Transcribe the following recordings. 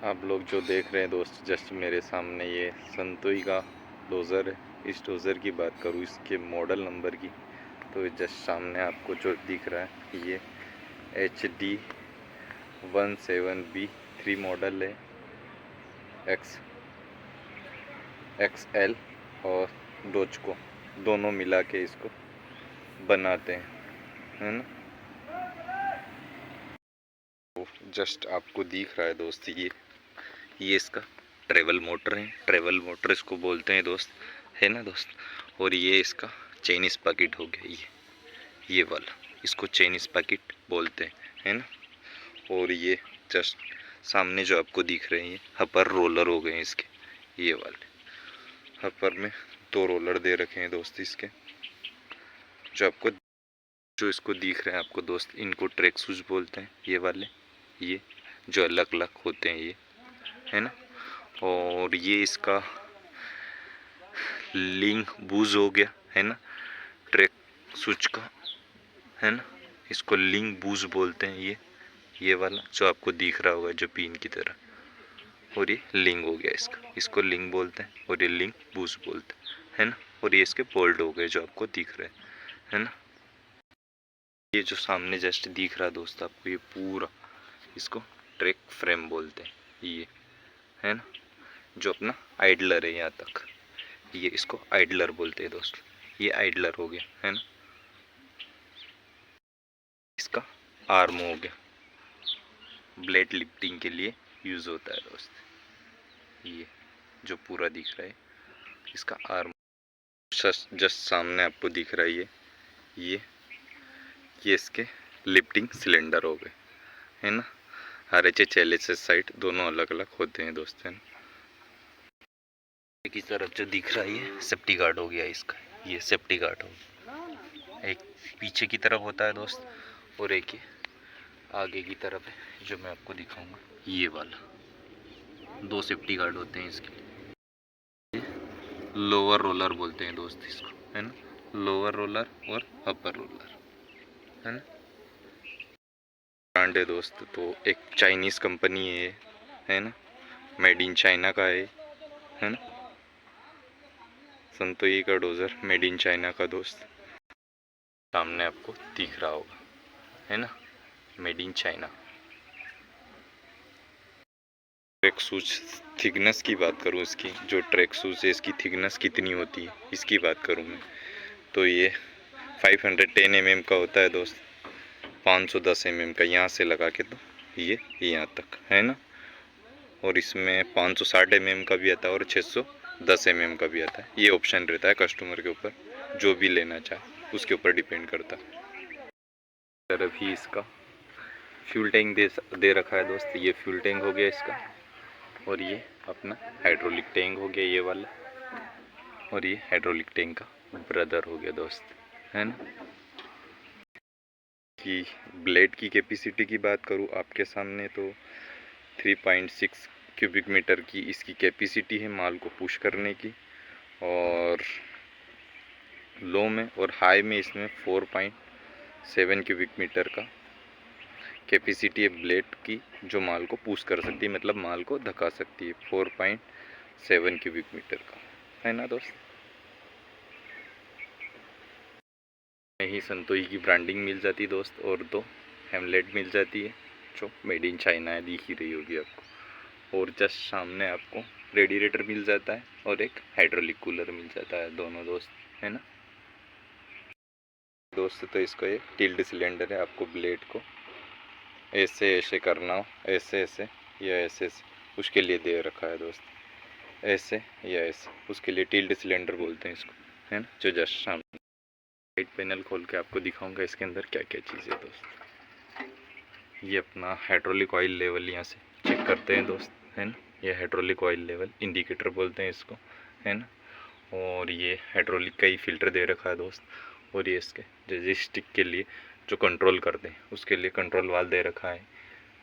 आप लोग जो देख रहे हैं दोस्त जस्ट मेरे सामने ये संतोई का डोज़र है। इस डोज़र की बात करूँ इसके मॉडल नंबर की तो जस्ट सामने आपको जो दिख रहा है ये HD17B3 मॉडल है। XL और डोज को दोनों मिला के इसको बनाते हैं, है ना। तो जस्ट आपको दिख रहा है दोस्त ये इसका ट्रेवल मोटर है। ट्रेवल मोटर इसको बोलते हैं दोस्त, है ना दोस्त। और ये इसका चेनिस पैकेट हो गया, ये वाला इसको चेनिस पैकेट बोलते हैं, है ना। और ये जस्ट सामने जो आपको दिख रहे हैं ये हपर रोलर हो गए इसके। ये वाले हपर में 2 रोलर दे रखे हैं दोस्त इसके। जो इसको दिख रहे हैं आपको दोस्त, इनको ट्रैक शूज बोलते हैं। ये वाले ये जो अलग अलग होते हैं ये, है ना। और ये इसका लिंक बूज हो गया, है ना, ट्रैक शूज का, है ना। इसको लिंक बूज बोलते हैं ये वाला जो आपको दिख रहा होगा जो पिन की तरह। और ये लिंक हो गया इसको लिंक बोलते हैं और ये लिंक बूज बोलते हैं, है ना। और ये इसके बोल्ट हो गए जो आपको दिख रहे हैं, है ना। ये जो सामने जस्ट दिख रहा है दोस्त आपको, ये पूरा इसको ट्रैक फ्रेम बोलते हैं, ये, है ना। जो अपना आइडलर है यहाँ तक, ये इसको आइडलर बोलते हैं दोस्त। ये आइडलर हो गया, है ना। इसका आर्म हो गया, ब्लेड लिफ्टिंग के लिए यूज़ होता है दोस्त। ये जो पूरा दिख रहा है इसका आर्म जस्ट सामने आपको दिख रहा है ये इसके लिफ्टिंग सिलेंडर हो गए, है ना। RHH LHS साइड दोनों अलग अलग होते हैं दोस्त, है ना। की तरफ जो दिख रहा है ये सेफ्टी गार्ड हो गया इसका, ये सेफ्टी गार्ड हो गया। एक पीछे की तरफ होता है दोस्त और एक आगे की तरफ है जो मैं आपको दिखाऊंगा, ये वाला 2 सेफ्टी गार्ड होते हैं इसके लिए। लोअर रोलर बोलते हैं दोस्त इसको, है ना। लोअर रोलर और अपर रोलर, है ना। ब्रांड है दोस्त, तो एक चाइनीज़ कंपनी है ना, मेड इन चाइना का है ना। संतोई का डोज़र मेड इन चाइना का दोस्त सामने आपको दिख रहा होगा, है ना, made in China. Track shoes thickness की बात करूँ इसकी, जो ट्रैक शूज है इसकी थिकनेस कितनी होती है इसकी बात करूँ मैं, तो ये 510 mm का होता है दोस्त। 510 mm का यहाँ से लगा के, तो ये यहाँ तक, है ना। और इसमें 560 mm का भी आता है और 610 mm का भी आता है। ये ऑप्शन रहता है कस्टमर के ऊपर, जो भी लेना चाहे उसके ऊपर डिपेंड करता है। तरफ ही इसका फ्यूल टैंक दे रखा है दोस्त। ये फ्यूल टैंक हो गया इसका, और ये अपना हाइड्रोलिक टैंक हो गया ये वाला, और ये हाइड्रोलिक टैंक का ब्रदर हो गया दोस्त, है ना। कि ब्लेड की कैपेसिटी की बात करूँ आपके सामने, तो 3.6 क्यूबिक मीटर की इसकी कैपेसिटी है माल को पुश करने की। और लो में और हाई में इसमें 4.7 क्यूबिक मीटर का कैपेसिटी है ब्लेड की, जो माल को पुश कर सकती है, मतलब माल को धका सकती है। 4.7 क्यूबिक मीटर का, है ना दोस्त। यही संतोई की ब्रांडिंग मिल जाती है दोस्त, और 2 हेमलेट मिल जाती है जो मेड इन चाइना है, दिख ही रही होगी आपको। और जस्ट सामने आपको रेडिएटर मिल जाता है और एक हाइड्रोलिक कूलर मिल जाता है, दोनों दोस्त, है ना दोस्त। तो इसका ये टिल्ड सिलेंडर है, आपको ब्लेड को ऐसे ऐसे करना हो, ऐसे ऐसे या ऐसे ऐसे, उसके लिए दे रखा है दोस्त। ऐसे या ऐसे, उसके लिए टिल्ड सिलेंडर बोलते हैं इसको, है ना। जो जस्ट सामने साइड पैनल खोल के आपको दिखाऊंगा इसके अंदर क्या क्या चीज़ है दोस्त। ये अपना हाइड्रोलिक ऑयल लेवल यहाँ से चेक करते हैं दोस्त, है ना। ये हाइड्रोलिक ऑयल लेवल इंडिकेटर बोलते हैं इसको, है ना। और ये हाइड्रोलिक का ही फिल्टर दे रखा है दोस्त। और ये इसके जॉयस्टिक के लिए जो कंट्रोल करते हैं उसके लिए कंट्रोल वाल दे रखा है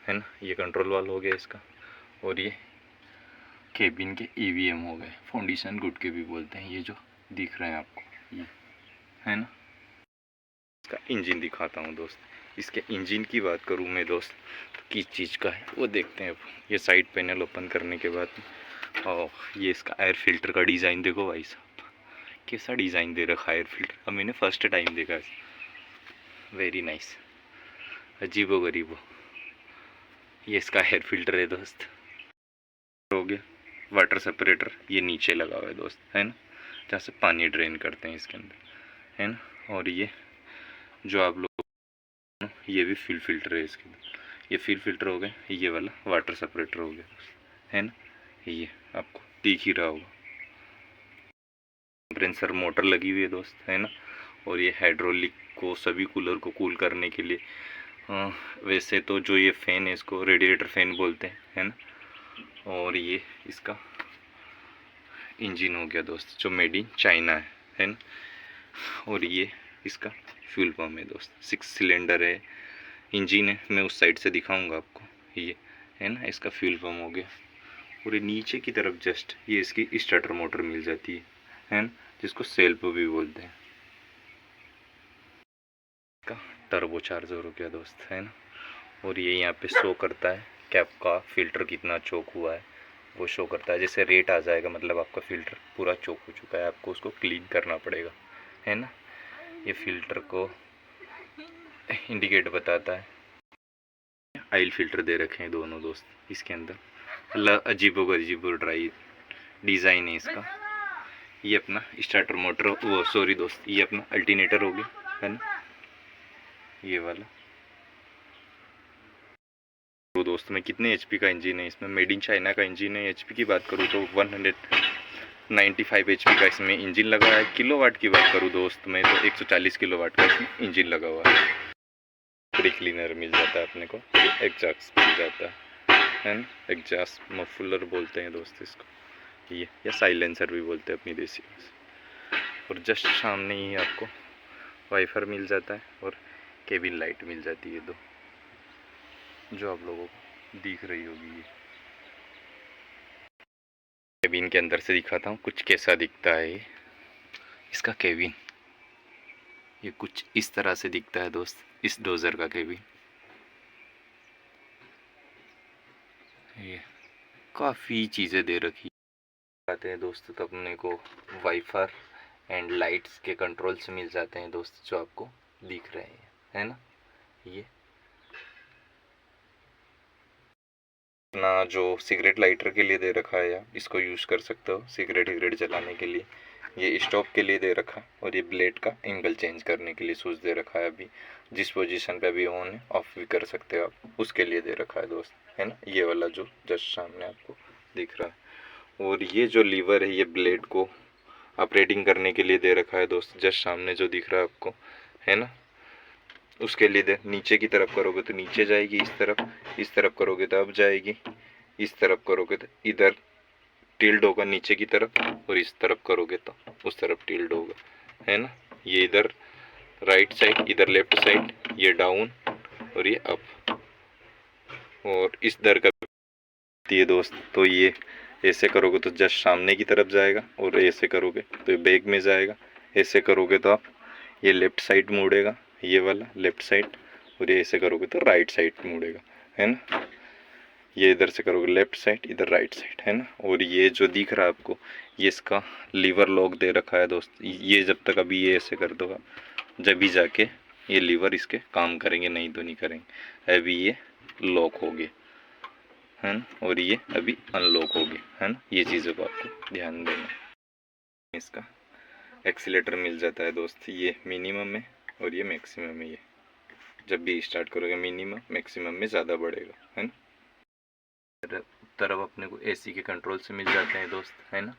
ना। ये कंट्रोल वाल हो गया इसका। और ये केबिन के EVM हो गए, फाउंडेशन गुड के भी बोलते हैं, ये जो दिख रहे हैं आपको ये, है ना। इसका इंजन दिखाता हूँ दोस्त। इसके इंजन की बात करूँ मैं दोस्त तो किस चीज़ का है वो देखते हैं। अब ये साइड पैनल ओपन करने के बाद और ये इसका एयर फिल्टर का डिज़ाइन देखो भाई साहब, कैसा डिज़ाइन दे रखा है एयर फिल्टर। अब मैंने फर्स्ट टाइम देखा है, वेरी नाइस, अजीबो गरीबो। ये इसका एयर फिल्टर है दोस्त। हो गया वाटर सेपरेटर, ये नीचे लगा हुआ है दोस्त, है ना, जहाँ से पानी ड्रेन करते हैं इसके अंदर, है ना। और ये जो आप लोग, ये भी फ्यूल फिल्टर है इसके अंदर, ये फ्यूल फिल्टर हो गया, ये वाला वाटर सेपरेटर हो गया, है ना। ये आपको दिख ही रहा होगा, कंप्रेसर मोटर लगी हुई है दोस्त, है ना। और ये हाइड्रोलिक को सभी कूलर को कूल करने के लिए, वैसे तो जो ये फ़ैन है इसको रेडिएटर फ़ैन बोलते हैं, है ना। और ये इसका इंजन हो गया दोस्त जो मेड इन चाइना है ना। और ये इसका फ्यूल पम्प है दोस्त, 6 सिलेंडर है, इंजन है, मैं उस साइड से दिखाऊंगा आपको। ये है ना इसका फ्यूल पम्प हो गया। और ये नीचे की तरफ जस्ट ये इसकी स्टार्टर मोटर मिल जाती है ना, जिसको सेल्फ भी बोलते हैं। इसका टर्बो चार्जर हो गया दोस्त, है ना। और ये यहाँ पे शो करता है कि आपका फ़िल्टर कितना चोक हुआ है, वो शो करता है। जैसे रेट आ जाएगा मतलब आपका फ़िल्टर पूरा चोक हो चुका है, आपको उसको क्लीन करना पड़ेगा, है ना। ये फ़िल्टर को इंडिकेट बताता है। ऑयल फ़िल्टर दे रखे हैं दोनों दोस्त इसके अंदर, अल्लाह अजीबो ड्राई डिज़ाइन है इसका। ये अपना स्टार्टर मोटर, वो सॉरी दोस्त, ये अपना अल्टरनेटर हो गया, है ना, ये वाला। तो दोस्त में कितने एचपी का इंजन है इसमें, मेड इन चाइना का इंजन है। एचपी की बात करूँ तो 195 एचपी का इसमें इंजन लगा है। किलोवाट की बात करूँ दोस्त में तो 140 किलोवाट का इसमें इंजन लगा हुआ है। प्री क्लीनर मिल जाता है अपने को, एग्जॉस्ट मिल जाता है ना, एग्जॉस्ट मफलर बोलते हैं दोस्त इसको, ये या साइलेंसर भी बोलते हैं अपनी देसी भाषा। और जस्ट सामने ही आपको वाइफर मिल जाता है और केबिन लाइट मिल जाती है दो, जो आप लोगों को दिख रही होगी। ये केबिन के अंदर से दिखाता हूँ कुछ कैसा दिखता है ये इसका केबिन। ये कुछ इस तरह से दिखता है दोस्त, इस डोजर का केबिन। ये काफ़ी चीज़ें दे रखी आते हैं दोस्त, तो अपने को वाइफर एंड लाइट्स के कंट्रोल्स मिल जाते हैं दोस्त, जो आपको दिख रहे हैं, है ना। ये अपना जो सिगरेट लाइटर के लिए दे रखा है, या इसको यूज़ कर सकते हो सिगरेट विगरेट जलाने के लिए। ये स्टॉप के लिए दे रखा है। और ये ब्लेड का एंगल चेंज करने के लिए स्विच दे रखा है। अभी जिस पोजीशन पे अभी ऑन है ऑफ भी कर सकते हो आप, उसके लिए दे रखा है दोस्त, है ना। ये वाला जो जस्ट सामने आपको दिख रहा है। और ये जो लीवर है ये ब्लेड को ऑपरेटिंग करने के लिए दे रखा है दोस्त, जस्ट सामने जो दिख रहा है आपको, है ना। उसके लिए दे, नीचे की तरफ करोगे तो नीचे जाएगी इस तरफ करोगे तो अब जाएगी, इस तरफ करोगे तो इधर टिल्ड होगा नीचे की तरफ, और इस तरफ करोगे तो उस तरफ टिल्ड होगा, है ना। ये इधर राइट साइड, इधर लेफ्ट साइड, ये डाउन और ये अप। और इस दर का ये दोस्त, तो ये ऐसे करोगे तो जस्ट सामने की तरफ जाएगा, और ऐसे करोगे तो ये बैक में जाएगा। ऐसे करोगे तो आप ये लेफ्ट साइड मुड़ेगा, ये वाला लेफ्ट साइड, और ये ऐसे करोगे तो राइट साइड मुड़ेगा, है ना। ये इधर से करोगे लेफ्ट साइड, इधर राइट साइड, है ना। और ये जो दिख रहा है आपको, ये इसका लीवर लॉक दे रखा है दोस्त। ये जब तक अभी ये ऐसे कर दोगा, जब भी जाके ये लीवर इसके काम करेंगे, नहीं तो नहीं करेंगे। अभी ये लॉक हो गया, है ना, और ये अभी अनलॉक हो गया, है ना। ये चीज़ों को आपको ध्यान देना। इसका एक्सीलेटर मिल जाता है दोस्त, ये मिनिमम है और ये मैक्सिमम है। ये जब भी स्टार्ट करोगे मिनिमम मैक्सिमम में ज़्यादा बढ़ेगा, है ना। तरफ अपने को एसी के कंट्रोल से मिल जाते हैं दोस्त, है ना।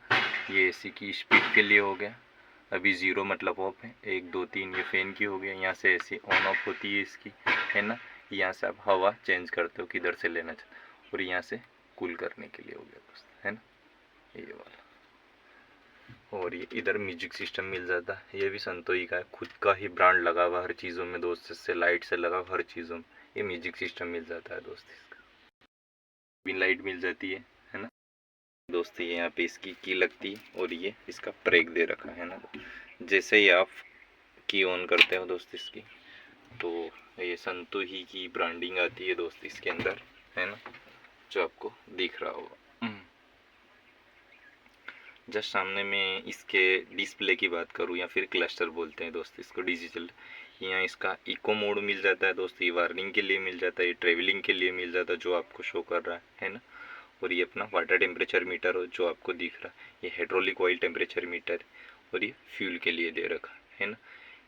ये एसी की स्पीड के लिए हो गया, अभी 0 मतलब ऑफ है, 1 2 3 ये फ़ैन की हो गया। यहाँ से एसी ऑन ऑफ होती है इसकी, है ना। यहाँ से आप हवा चेंज करते हो किधर से लेना चाहते हो, और यहाँ से कूल करने के लिए हो गया दोस्त, है ना, ये वाला। और ये इधर म्यूजिक सिस्टम मिल जाता है, ये भी संतोई का है, खुद का ही ब्रांड लगा हुआ हर चीज़ों में दोस्त, से लाइट से लगा हर चीज़ों में ये म्यूजिक सिस्टम मिल जाता है दोस्त। इसका भी लाइट मिल जाती है ना दोस्त। ये यहाँ पे इसकी की लगती है, और ये इसका ब्रेक दे रखा है ना। जैसे ही आप की ऑन करते हो दोस्त इसकी, तो ये संतोही की ब्रांडिंग आती है दोस्त इसके अंदर, है ना, जो आपको दिख रहा होगा। जस्ट सामने में इसके डिस्प्ले की बात करूँ या फिर क्लस्टर बोलते हैं दोस्त इसको, डिजिटल, यहाँ इसका इको मोड मिल जाता है दोस्त, ये वार्निंग के लिए मिल जाता है, ये ट्रेवलिंग के लिए मिल जाता है जो आपको शो कर रहा है ना। और ये अपना वाटर टेम्परेचर मीटर हो जो आपको दिख रहा है, ये हाइड्रोलिक ऑयल टेम्परेचर मीटर, और ये फ्यूल के लिए दे रखा है ना।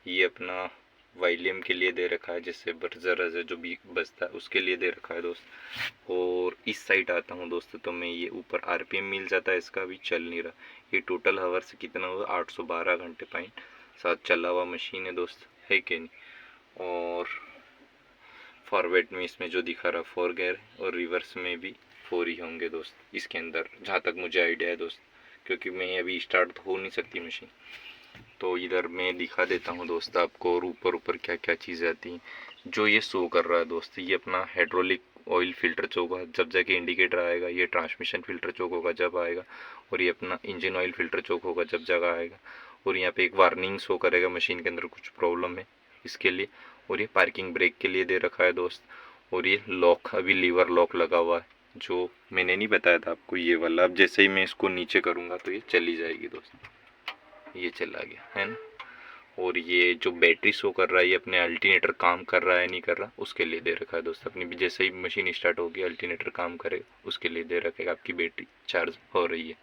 ये अपना वॉल्यूम के लिए दे रखा है, जिससे जरा जो भी बचता है उसके लिए दे रखा है दोस्त। और इस साइड आता हूँ दोस्त तो मैं, ये ऊपर आरपीएम मिल जाता है इसका, अभी चल नहीं रहा। ये टोटल हावर्स कितना हुआ, 812 घंटे पॉइंट 7 चला हुआ मशीन है दोस्त, है कि नहीं। और फॉरवर्ड में इसमें जो दिखा रहा 4 गियर, और रिवर्स में भी 4 ही होंगे दोस्त इसके अंदर, जहाँ तक मुझे आइडिया है दोस्त, क्योंकि मैं अभी स्टार्ट तो हो नहीं सकती मशीन। तो इधर मैं दिखा देता हूँ दोस्त आपको, और ऊपर क्या क्या चीज़ें आती हैं। जो ये शो कर रहा है दोस्त, ये अपना हाइड्रोलिक ऑयल फिल्टर चोक होगा जब जाके इंडिकेटर आएगा, ये ट्रांसमिशन फिल्टर चोक होगा जब आएगा, और ये अपना इंजन ऑयल फिल्टर चोक होगा जब जगह आएगा। और यहाँ पे एक वार्निंग शो करेगा मशीन के अंदर कुछ प्रॉब्लम है इसके लिए। और ये पार्किंग ब्रेक के लिए दे रखा है दोस्त। और ये लॉक, अभी लीवर लॉक लगा हुआ है जो मैंने नहीं बताया था आपको, ये वाला। अब जैसे ही मैं इसको नीचे करूँगा तो ये चली जाएगी दोस्त, ये चला गया है ना। और ये जो बैटरी शो कर रहा है, ये अपने अल्टरनेटर काम कर रहा है नहीं कर रहा उसके लिए दे रखा है दोस्त। अपनी भी जैसे ही मशीन स्टार्ट होगी अल्टरनेटर काम करेगा उसके लिए दे रखेगा, आपकी बैटरी चार्ज हो रही है।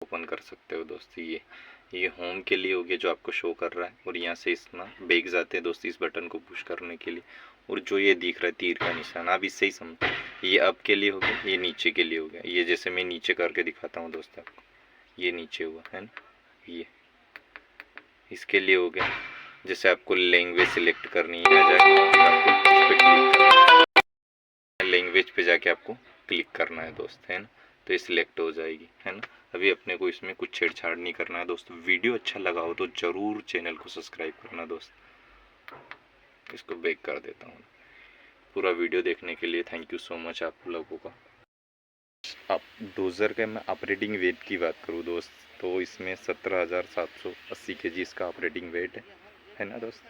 ओपन कर सकते हो दोस्त। ये होम के लिए हो गया जो आपको शो कर रहा है, और यहाँ से इसमें बैग्स आते हैं दोस्त इस बटन को पुश करने के लिए। और जो ये दिख रहा है तीर का निशान, आप इससे ही समझ, ये अप के लिए हो गया, ये नीचे के लिए हो गया। ये जैसे मैं नीचे करके दिखाता हूँ दोस्त आपको, ये नीचे हुआ है ना, ये इसके लिए हो गया। जैसे आपको लैंग्वेज सिलेक्ट करनी है, जाके आपको इस पे क्लिक करना है, लैंग्वेज पे जाके आपको क्लिक करना है दोस्त, है ना, तो ये सिलेक्ट हो जाएगी, है ना। अभी अपने को इसमें कुछ छेड़छाड़ नहीं करना है दोस्त। वीडियो अच्छा लगा हो तो ज़रूर चैनल को सब्सक्राइब करना दोस्त। इसको बैक कर देता हूँ। पूरा वीडियो देखने के लिए थैंक यू सो मच आप लोगों का। आप डोज़र के मैं ऑपरेटिंग वेट की बात करूँ दोस्त, तो इसमें 17,780 kg इसका ऑपरेटिंग वेट है ना दोस्त।